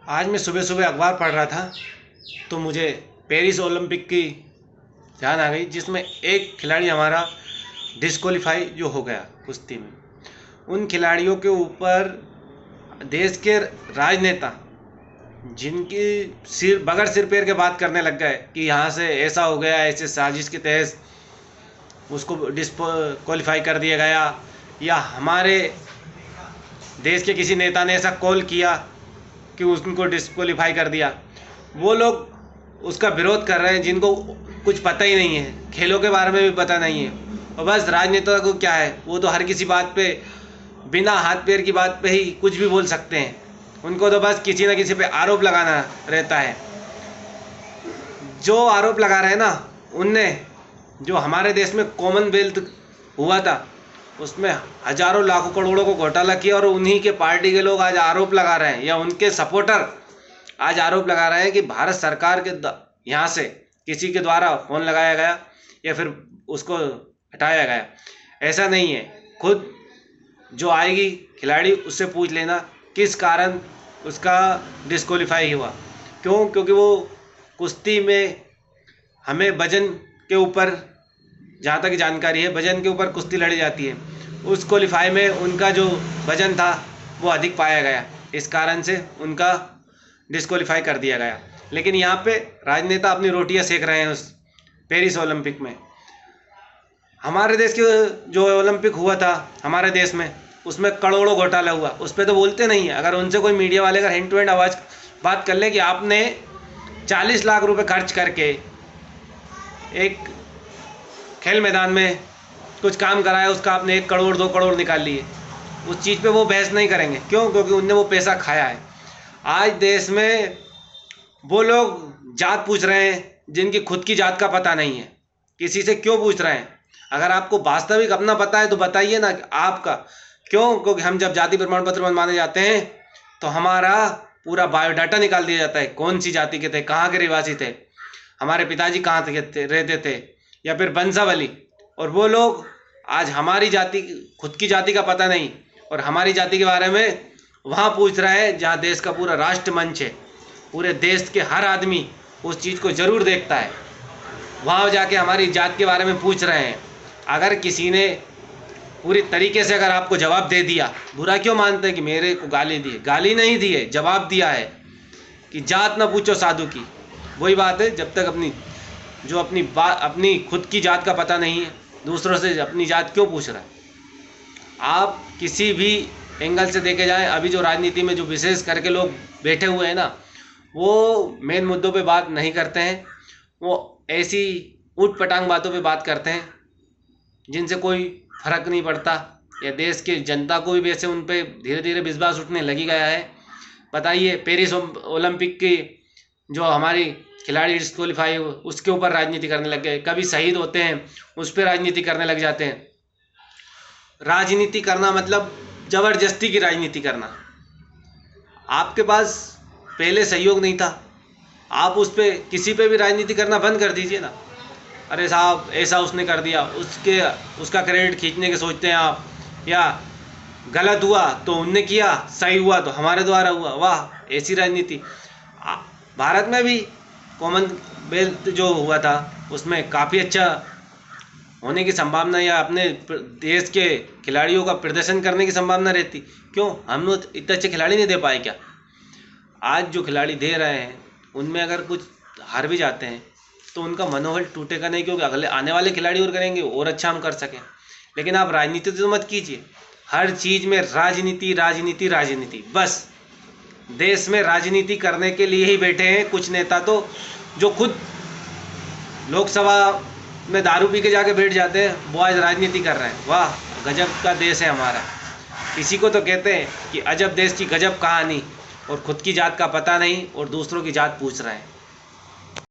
आज मैं सुबह सुबह अखबार पढ़ रहा था तो मुझे पेरिस ओलंपिक की ध्यान आ गई, जिसमें एक खिलाड़ी हमारा डिस्क्वालीफाई जो हो गया कुश्ती में। उन खिलाड़ियों के ऊपर देश के राजनेता, जिनकी सिर बगैर सिर पैर के बात करने लग गए कि यहाँ से ऐसा हो गया, ऐसे साजिश के तहत उसको डिस्क्वालीफाई कर दिया गया, या हमारे देश के किसी नेता ने ऐसा कॉल किया कि उनको डिस्क्वालीफाई कर दिया। वो लोग उसका विरोध कर रहे हैं जिनको कुछ पता ही नहीं है, खेलों के बारे में भी पता नहीं है। और बस राजनेता को क्या है, वो तो हर किसी बात पे बिना हाथ पैर की बात पे ही कुछ भी बोल सकते हैं। उनको तो बस किसी न किसी पे आरोप लगाना रहता है। जो आरोप लगा रहे हैं ना, उनने जो हमारे देश में कॉमनवेल्थ हुआ था उसमें हजारों लाखों करोड़ों को घोटाला किया, और उन्हीं के पार्टी के लोग आज आरोप लगा रहे हैं, या उनके सपोर्टर आज आरोप लगा रहे हैं कि भारत सरकार के यहाँ से किसी के द्वारा फ़ोन लगाया गया या फिर उसको हटाया गया। ऐसा नहीं है। खुद जो आएगी खिलाड़ी उससे पूछ लेना किस कारण उसका डिस्क्वालीफाई हुआ। क्योंकि वो कुश्ती में हमें वजन के ऊपर, जहाँ तक जानकारी है, वजन के ऊपर कुश्ती लड़ी जाती है। उस क्वालीफाई में उनका जो वजन था वो अधिक पाया गया, इस कारण से उनका डिस्क्वालीफाई कर दिया गया। लेकिन यहाँ पे राजनेता अपनी रोटियां सेक रहे हैं उस पेरिस ओलंपिक में। हमारे देश के जो ओलंपिक हुआ था हमारे देश में, उसमें करोड़ों घोटाला हुआ, उस पर तो बोलते नहीं है। अगर उनसे कोई मीडिया वाले अगर हैंड टू हैंड आवाज़ बात कर ले कि आपने 40 लाख रुपए खर्च करके एक खेल मैदान में कुछ काम कराया, उसका आपने 1 करोड़ 2 करोड़ निकाल लिए, उस चीज़ पे वो बहस नहीं करेंगे। क्यों? क्योंकि उनने वो पैसा खाया है। आज देश में वो लोग जात पूछ रहे हैं जिनकी खुद की जात का पता नहीं है। किसी से क्यों पूछ रहे हैं? अगर आपको वास्तविक अपना पता है तो बताइए ना आपका। क्यों? क्योंकि हम जब जाति प्रमाण पत्र बनवाने जाते हैं तो हमारा पूरा बायोडाटा निकाल दिया जाता है, कौन सी जाति के थे, कहाँ के निवासी थे, हमारे पिताजी कहाँ रहते थे, या फिर वंशावली। और वो लोग आज हमारी जाति, खुद की जाति का पता नहीं, और हमारी जाति के बारे में वहाँ पूछ रहा है जहाँ देश का पूरा राष्ट्र मंच है, पूरे देश के हर आदमी उस चीज़ को ज़रूर देखता है। वहाँ जाके हमारी जात के बारे में पूछ रहे हैं। अगर किसी ने पूरी तरीके से अगर आपको जवाब दे दिया, बुरा क्यों मानते हैं कि मेरे को गाली दी है? गाली नहीं दी है, जवाब दिया है कि जात ना पूछो साधु की। वही बात है, जब तक अपनी खुद की जात का पता नहीं है, दूसरों से अपनी जात क्यों पूछ रहा है? आप किसी भी एंगल से देखे जाएं, अभी जो राजनीति में जो विशेष करके लोग बैठे हुए हैं ना, वो मेन मुद्दों पे बात नहीं करते हैं। वो ऐसी ऊट पटांग बातों पे बात करते हैं जिनसे कोई फर्क नहीं पड़ता, या देश के जनता को भी वैसे उन पे धीरे धीरे विश्वास उठने लगी गया है। बताइए, पेरिस ओलंपिक की जो हमारी खिलाड़ी डिस्क्वालीफाई हुए उसके ऊपर राजनीति करने लग गए। कभी शहीद होते हैं उस पर राजनीति करने लग जाते हैं। राजनीति करना मतलब ज़बरदस्ती की राजनीति करना। आपके पास पहले सहयोग नहीं था, आप उस पर किसी पे भी राजनीति करना बंद कर दीजिए ना। अरे साहब ऐसा उसने कर दिया, उसका क्रेडिट खींचने के सोचते हैं आप, या गलत हुआ तो उनने किया, सही हुआ तो हमारे द्वारा हुआ, वाह ऐसी राजनीति। भारत में भी कॉमनवेल्थ जो हुआ था उसमें काफ़ी अच्छा होने की संभावना, या अपने देश के खिलाड़ियों का प्रदर्शन करने की संभावना रहती। क्यों? हम लोग इतने अच्छे खिलाड़ी नहीं दे पाए क्या? आज जो खिलाड़ी दे रहे हैं उनमें अगर कुछ हार भी जाते हैं तो उनका मनोबल टूटेगा नहीं, क्योंकि अगले आने वाले खिलाड़ी और करेंगे और अच्छा हम कर सकें। लेकिन आप राजनीति तो मत कीजिए, हर चीज़ में राजनीति राजनीति राजनीति। बस देश में राजनीति करने के लिए ही बैठे हैं कुछ नेता, तो जो खुद लोकसभा में दारू पी के जाके बैठ जाते हैं, वो आज राजनीति कर रहे हैं। वाह गजब का देश है हमारा। इसी को तो कहते हैं कि अजब देश की गजब कहानी, और खुद की जात का पता नहीं और दूसरों की जात पूछ रहे हैं।